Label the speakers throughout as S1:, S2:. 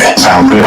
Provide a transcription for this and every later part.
S1: That sounds good,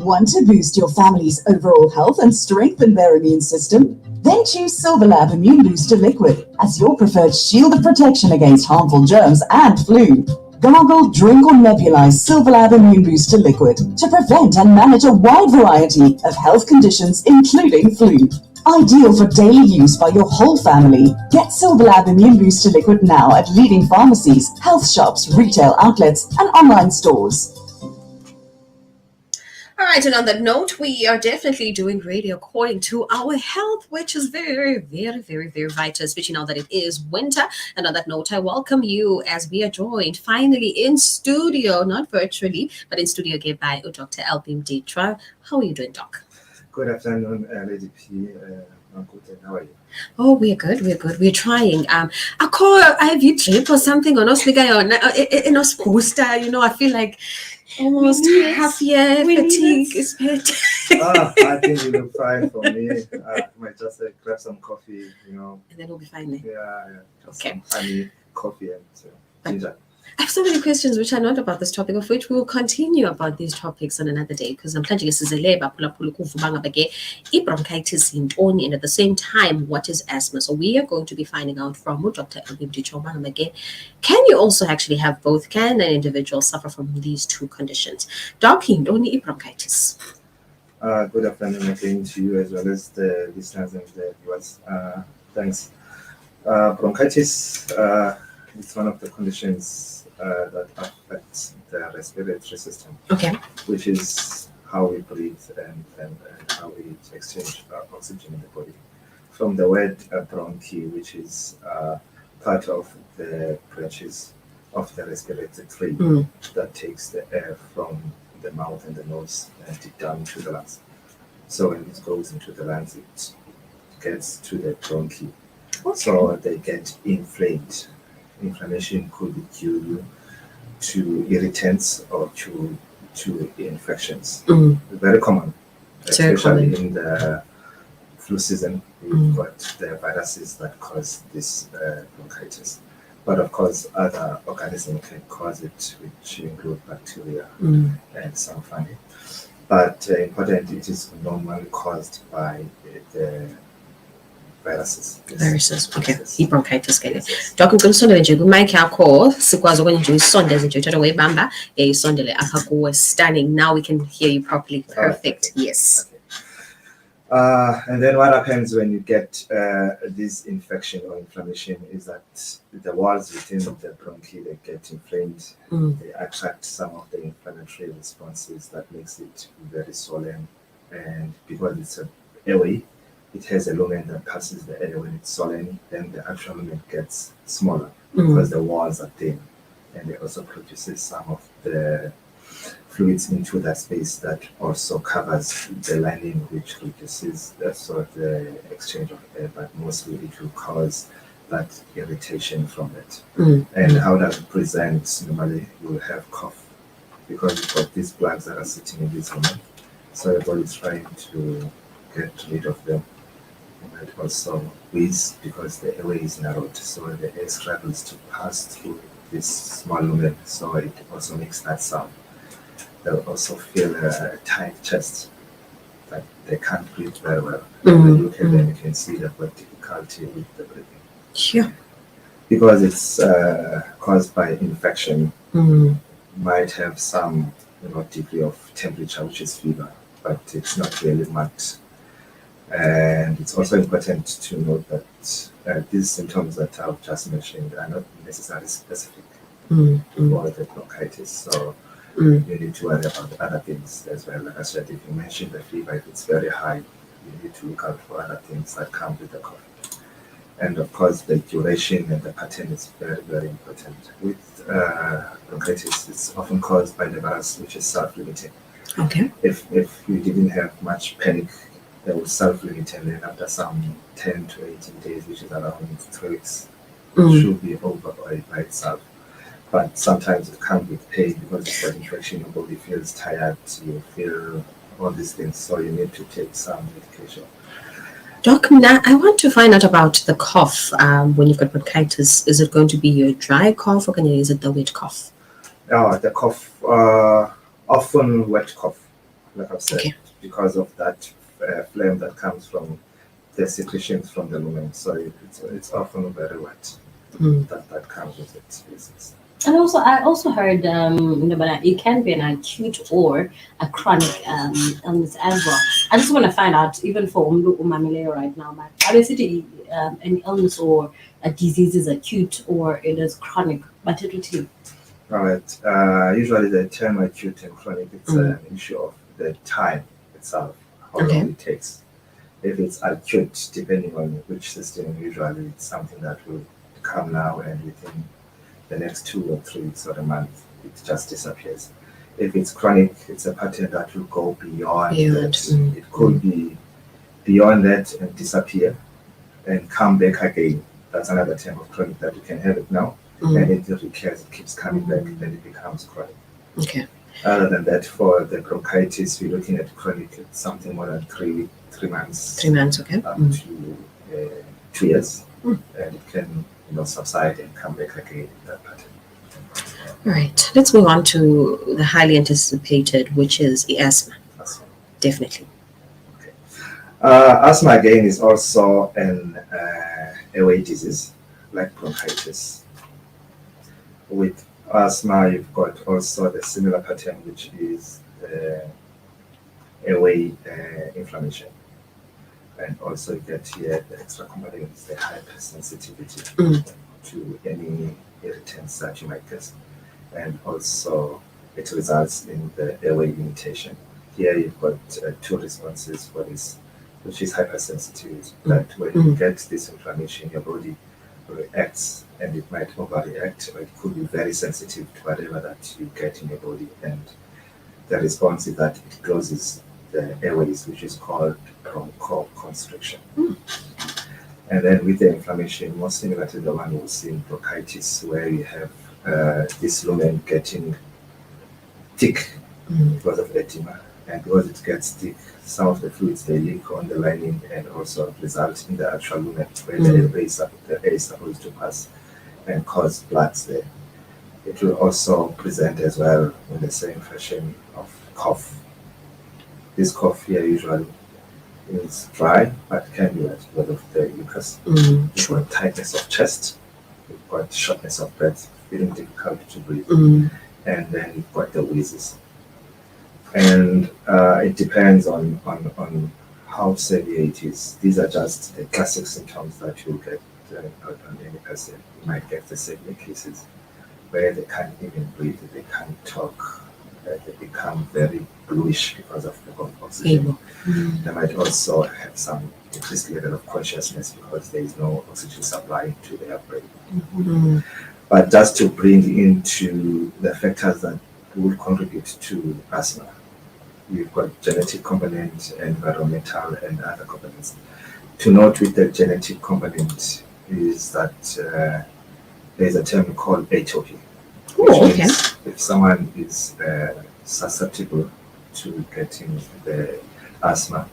S2: Want to boost your family's overall health and strengthen their immune system? Then choose Silverlab Immune Booster Liquid as your preferred shield of protection against harmful germs and flu. Gargle, drink or nebulize Silverlab Immune Booster Liquid to prevent and manage a wide variety of health conditions including flu. Ideal for daily use by your whole family. Get Silverlab Immune Booster Liquid now at leading pharmacies, health shops, retail outlets and online stores.
S3: All right, and on that note, we are definitely doing radio according to our health, which is very, very, very, very vital, especially now that it is winter. And on that note, I welcome you as we are joined finally in studio, not virtually, but in studio again by Dr. MDITSHWA. How are you doing, Doc?
S4: Good afternoon, Lady P. How are you?
S3: Oh, we're good. We're trying. I call IV drip or something on us. In us booster, you know, I feel like almost half year fatigue is bad.
S4: I think you look fine for me. I might just grab some coffee, you know.
S3: And then we'll be fine then.
S4: Yeah.
S3: Okay.
S4: Some honey, coffee, and ginger.
S3: I have so many questions which are not about this topic, of which we will continue about these topics on another day, because I'm planning bronchitis in Tony, and at the same time, what is asthma? So we are going to be finding out from Dr. MDITSHWA. Can you also actually have both? Can an individual suffer from these two conditions? Doc, only bronchitis.
S4: Good afternoon again to you as well as the listeners and the viewers. Thanks. Bronchitis is one of the conditions that affects the respiratory system, which is how we breathe and how we exchange oxygen in the body. From the word bronchi, which is part of the branches of the respiratory tree that takes the air from the mouth and the nose and it down to the lungs. So when it goes into the lungs, it gets to the bronchi. So they get inflamed. Inflammation could be due to irritants or to infections. Very common, especially in the flu season. We've got the viruses that cause this bronchitis. But of course, other organisms can cause it, which include bacteria and some fungi. But important, it is normally caused by the viruses.
S3: Okay. I-bronchitis ke. Doc, ngikusondele nje ku-mic yakho sikwazi okwenye nje uyisondeze nje uthatha uyibamba isondele apha kuwe. Stunning. Now we can hear you properly. Perfect. Okay. Yes.
S4: Okay. And then what happens when you get this infection or inflammation is that the walls within the bronchi, they get inflamed. They attract some of the inflammatory responses that makes it very swollen. And because it's an airway, it has a lumen that passes the air. When it's swollen, then the actual lumen gets smaller because the walls are thin, and it also produces some of the fluids into that space that also covers the lining, which reduces the exchange of air, but mostly it will cause that irritation from it. And how does it present? Normally, you will have cough because you've got these plugs that are sitting in this lumen. So your body is trying to get rid of them. And also wheeze because the airway is narrowed, so the air struggles to pass through this small lumen, so it also makes that sound. They'll also feel a tight chest, like they can't breathe very well. When you look at them, you can see they've got difficulty with the breathing.
S3: Sure.
S4: Because it's caused by infection, might have some degree of temperature, which is fever, but it's not really marked. And it's also important to note that these symptoms that I've just mentioned are not necessarily specific for the bronchitis. So you need to worry about other things as well. Like I said, if you mention the fever, if it's very high, you need to look out for other things that come with the cough. And of course, the duration and the pattern is very, very important. With bronchitis, it's often caused by the virus, which is self-limiting.
S3: Okay.
S4: If you didn't have much panic, they will self-limit, and then after some 10 to 18 days, which is around 3 weeks, it should be over by itself. But sometimes it comes with pain because it's got infection, your body feels tired, you feel all these things, so you need to take some medication.
S3: Doc, now I want to find out about the cough when you've got bronchitis. Is it going to be a dry cough or is it the wet cough?
S4: The cough, often wet cough, like I've said,
S3: Okay.
S4: because of that phlegm that comes from the secretions from the lumen. So it's often very wet. That comes with it.
S1: And also, I also heard but it can be an acute or a chronic illness as well. I just want to find out, even for Umamile right now, but obviously an illness or a disease is acute or it is chronic, but it will.
S4: All right. Usually the term acute and chronic, it's an issue of the time itself, how
S3: Okay.
S4: long it takes. If it's acute, depending on which system, usually it's something that will come now and within the next 2 or 3 weeks or a month, it just disappears. If it's chronic, it's a pattern that will go beyond that. It could be beyond that and disappear and come back again. That's another term of chronic, that you can have it now and it recurs, it keeps coming back, then it becomes chronic.
S3: Okay.
S4: Other than that, for the bronchitis, we're looking at chronic, it's something more than 3 months.
S3: 3 months, okay.
S4: Up to 2 years. And it can subside and come back again, that pattern.
S3: All right. Let's move on to the highly anticipated, which is the asthma.
S4: Asthma.
S3: Definitely.
S4: Okay. Asthma, again, is also an airway disease, like bronchitis. With asthma, you've got also the similar pattern, which is airway inflammation. And also you get here the extra component is the hypersensitivity to any irritants that you might get. And also it results in the airway limitation. Here you've got 2 responses for this, which is hypersensitivity. That when you get this inflammation, your body reacts, and it might overreact, or it could be very sensitive to whatever that you get in your body. And the response is that it closes the airways, which is called bronchoconstriction. And then with the inflammation, more similar to the one we see in bronchitis, where you have this lumen getting thick because of edema. And because it gets thick, some of the fluids, they leak on the lining and also result in the actual lumen where the air is supposed to pass and cause plaques there. It will also present as well in the same fashion of cough. This cough here usually is dry, but can be wet because of the mucus. You've got tightness of chest, you've got shortness of breath, feeling difficult to breathe, and then you've got the wheezes. And it depends on how severe it is. These are just the classic symptoms that you'll get on any person. You might get the severe cases where they can't even breathe, they can't talk, they become very bluish because of the oxygen. They might also have some increased level of consciousness because there is no oxygen supply to their brain. But just to bring into the factors that will contribute to asthma, we've got genetic component, environmental, and other components. To note with the genetic component is that there's a term called atopy. Which means if someone is susceptible to getting the asthma,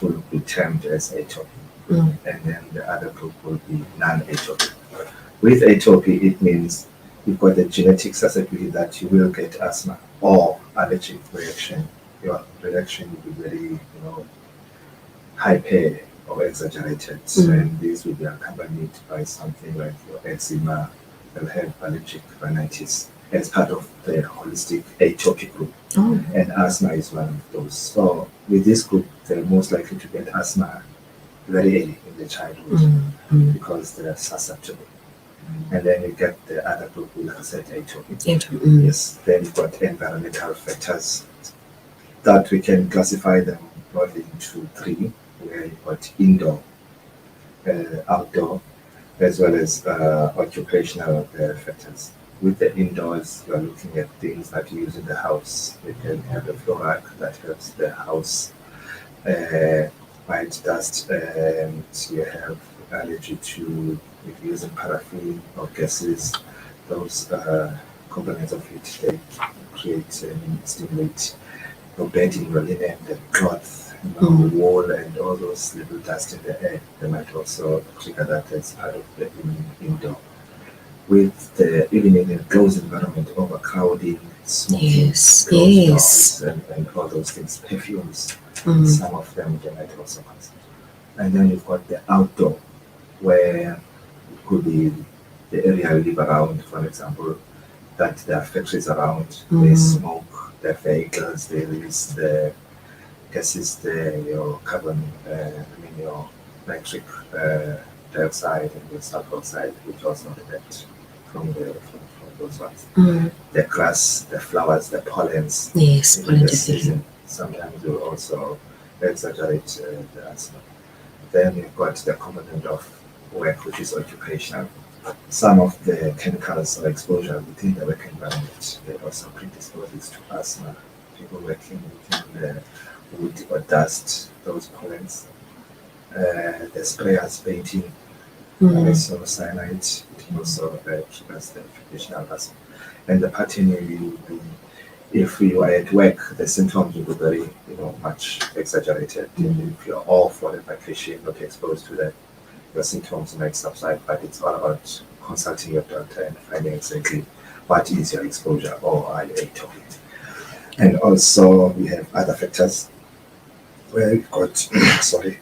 S4: will be termed as atopy. And then the other group will be non-atopy. With atopy, it means you've got the genetic susceptibility that you will get asthma or allergic reaction. Your reaction will be very, hyper or exaggerated, and this will be accompanied by something like your eczema, will have allergic rhinitis as part of the holistic atopic group. And asthma is one of those. So with this group, they're most likely to get asthma very early in the childhood because they're susceptible. And then you get the other group, like I said, atopy. Yes. Then you've got environmental factors that we can classify them broadly into 3, where you've got indoor, outdoor, as well as occupational factors. With the indoors, you are looking at things that you use in the house. You can have a floor rack that helps the house fight dust, and you have allergy to, if you're using paraffin or gases, those components of it, they create and stimulate your bedding, your linen, the cloth, wall, and all those little dust in the air. They might also trigger that as part of the indoor. with the even in a closed environment, overcrowding, smoking,
S3: Yes,
S4: closed
S3: yes.
S4: doors, and all those things, perfumes.
S3: Mm.
S4: Some of them they might also cause. And then you've got the outdoor, where it could be the area you live around, for example, that there are factories around, they smoke, their vehicles, they release the gases, your carbon, your nitric dioxide and the sulfur oxide, which also emit from those ones. The grass, the flowers, the pollens.
S3: Yes,
S4: In
S3: pollen
S4: the
S3: definitely.
S4: season, sometimes you also exaggerate the asthma. Then you've got the component of work, which is occupational. Some of the chemicals or exposure within the work environment, they also predispose to asthma. People working within the wood or dust, those pollens. The sprayers painting, so cyanide, it also triggers the occupational asthma. And the pattern will be, if you are at work, the symptoms will be very, much exaggerated. If you're off on a vacation, not exposed to that, your symptoms might subside, but it's all about consulting your doctor and finding exactly what is your exposure or are you atopic. And also we have other factors where we've got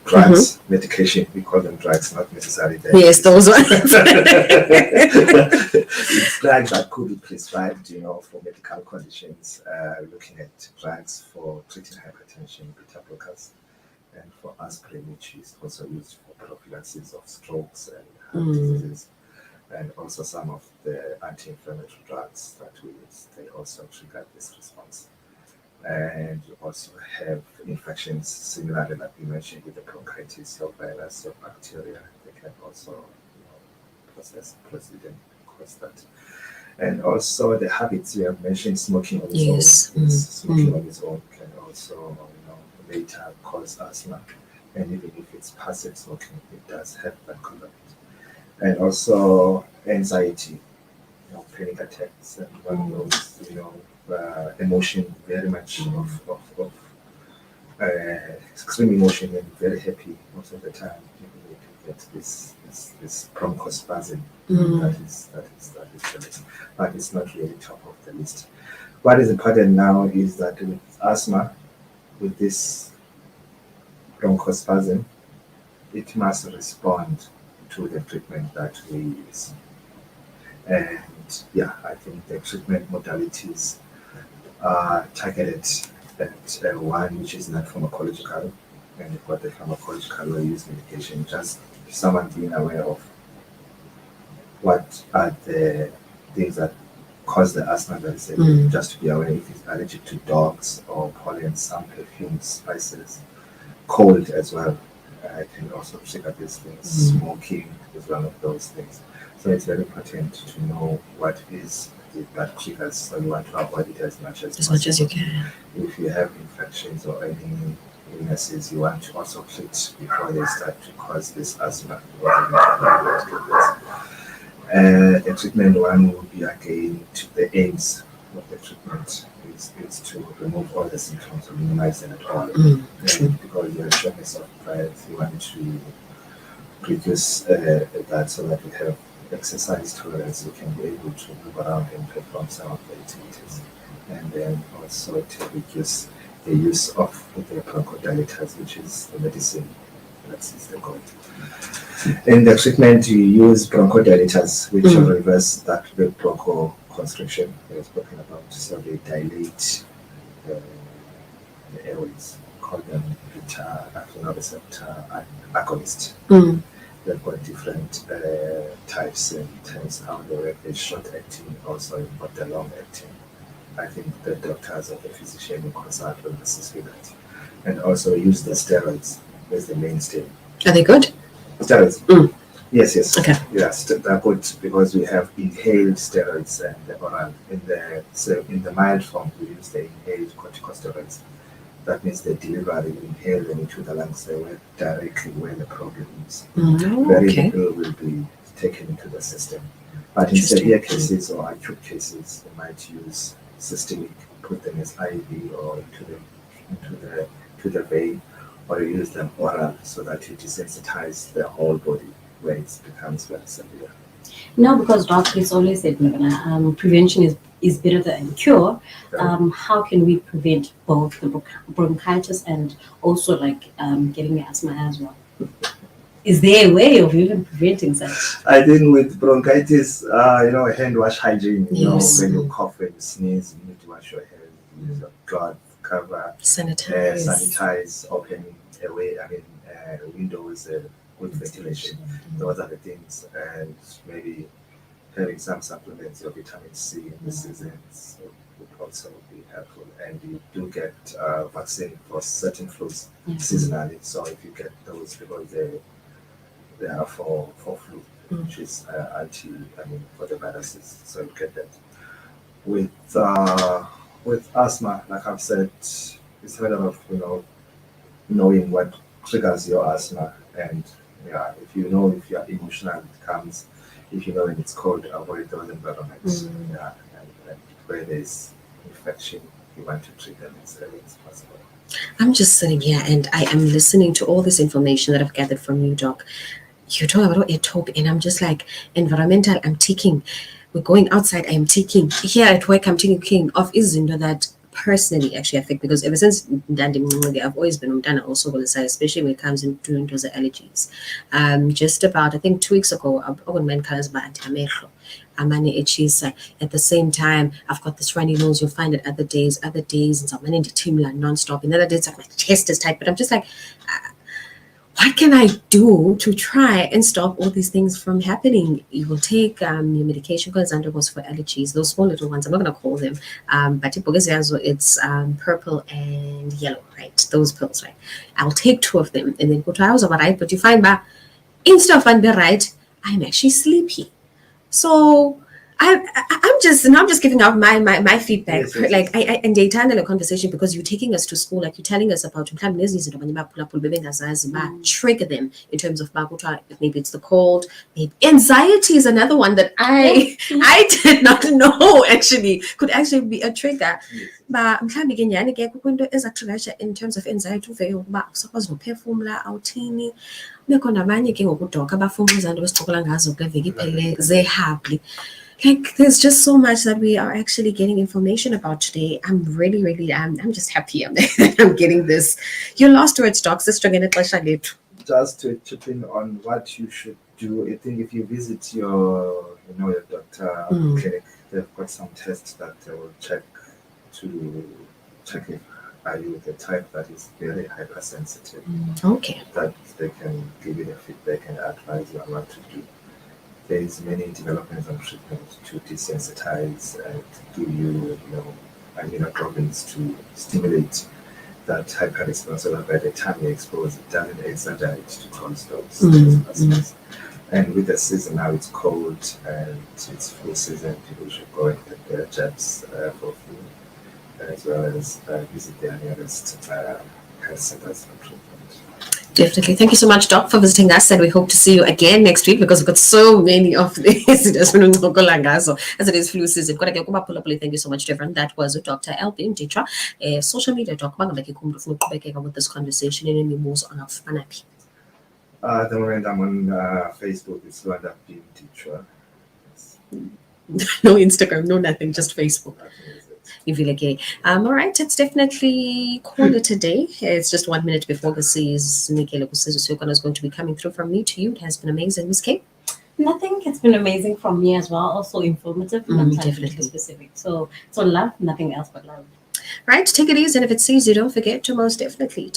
S4: drugs, medication, we call them drugs, not necessarily the
S3: Yes, those ones.
S4: it's drugs that could be prescribed, for medical conditions, looking at drugs for treating hypertension, beta blockers, and for aspirin, which is also used for prophylaxis of strokes and heart diseases, and also some of the anti-inflammatory drugs that we use, they also trigger this response. And you also have infections similarly, like we mentioned, with the bronchitis, your virus, your bacteria, they can also proceed and cause that. And also the habits we have mentioned, smoking on its
S3: Yes.
S4: own. Smoking on its own can also, later cause asthma. And even if it's passive smoking, it does have that component. And also anxiety, panic attacks, and one of those, emotion, very much of extreme emotion and very happy most of the time. People need to get this bronchospasm. That is the list, but it's not really top of the list. What is important now is that with asthma, with this bronchospasm, it must respond to the treatment that we use. And I think the treatment modalities are targeted at one which is not pharmacological, and what the pharmacological we use medication, just someone being aware of what are the things that cause the asthma very severe, just to be aware if it's allergic to dogs or pollen, some perfumes, spices, cold as well. I can also trigger these things. Smoking is one of those things. So it's very important to know what is that triggers, so you want to avoid it as much as possible.
S3: Much as you can.
S4: If you have infections or any illnesses, you want to also treat before they start to cause this asthma. The treatment one will be again to the aims of the treatment is to remove all the symptoms or minimize them at all. Because you're shortness of breath, you want to reduce that so that you have exercise tolerance, you can be able to move around and perform some of the activities. And then also to reduce the use of the bronchodilators, which is the medicine that is the goal. In the treatment, you use bronchodilators, which reverse that bronchoconstriction we were spoken about. So they dilate the airways, call them beta receptor agonist. They've got different types in terms of how they work. There's short acting, also you've got the long acting. I think the doctors or the physician will consult will assist with that. And also use the steroids as the mainstay.
S3: Are they good?
S4: Steroids. Yes.
S3: Okay.
S4: Yes, they're good because we have inhaled steroids and the oral. In the mild form, we use the inhaled corticosteroids. That means they deliver, you inhale them into the lungs, they work directly where the problem is. Very little will be taken into the system. But in severe cases or acute cases, they might use systemic, put them as IV or into the vein, or you use them oral so that you desensitize the whole body where it becomes very severe.
S1: No, because doctors always said, prevention is better than cure. How can we prevent both the bronchitis and also like getting the asthma as well? Is there a way of even preventing such?
S4: I think with bronchitis, hand wash hygiene.
S3: Yes.
S4: When you cough, when you sneeze, you need to wash your hands, use a glove cover, sanitize, open away. Windows, good ventilation. Those are the things, and maybe having some supplements of vitamin C in the seasons would also be helpful. And you do get vaccine for certain flus seasonally. So if you get those, because they are for flu, which is for the viruses. So you get that. With asthma, like I've said, it's a matter of knowing what triggers your asthma, and if you know if you are emotional, it comes. If you know when it's cold, avoid those environments. And where there's infection, you want to treat them as early as possible.
S3: I'm just sitting here and I am listening to all this information that I've gathered from you, Doc. You're talking about atopic, and I'm just like, environmental, I'm taking. We're going outside, I'm taking. Here at work, I'm taking off izinto that personally actually affect, because ever since I've always been done also with the side, especially when it comes into those allergies. Just about, I think 2 weeks ago, amane itches. At the same time, I've got this runny nose. You'll find it other days, and so I'm in the team non-stop. And other days, like my chest is tight, but I'm just like, what can I do to try and stop all these things from happening? You will take your medication, because Xandra goes for allergies, those small little ones. I'm not going to call them, but it's purple and yellow, right? Those pills, right? I'll take 2 of them and then go 2 hours of right. But you find that instead of right, I'm actually sleepy. So I'm just giving out my feedback.
S4: Yes.
S3: Like and the eternal conversation, because you're taking us to school, like you're telling us about trigger them in terms of maybe it's the cold, maybe anxiety is another one that I did not know could actually be a trigger. But I'm trying to get a trigger in terms of anxiety. Suppose no perfume awuthini bekhona abanye ke ngokudoka abafuna izanto esicokola ngazo kule veki iphele zehappy. Like, there's just so much that we are actually getting information about today. I'm really, I'm just happy I'm getting this. Your last words, Doc. Just
S4: to chip in on what you should do, I think if you visit your doctor clinic, they've got some tests that they will check if are you the type that is very hypersensitive.
S3: Okay.
S4: That they can give you the feedback and advise you on what to do. There is many developments and treatment to desensitize and give you, immunoglobulins to stimulate that hyperresponse, so that by the time you're exposed, it doesn't exaggerate to cause those. And with the season now, it's cold and it's flu season. People should go and get their jabs for flu, as well as visit their nearest health centers for treatment.
S3: Definitely. Thank you so much, Doc, for visiting us, and we hope to see you again next week, because we've got so many of these as it is flu season. Thank you so much, everyone. That was Dr. MDITSHWA, social media doc. With this conversation in any moves on our fanapi.
S4: At the moment, I'm on Facebook. It's MDITSHWA.
S3: No Instagram, no nothing, just Facebook. All right, it's definitely call it a day. It's just 1 minute before the seas. is going to be coming through from me to you. It has been amazing, Miss Kay.
S1: Nothing. It's been amazing from me as well. Also informative,
S3: definitely
S1: specific. So love, nothing else but love.
S3: Right, take it easy, and if it's easy, don't forget to most definitely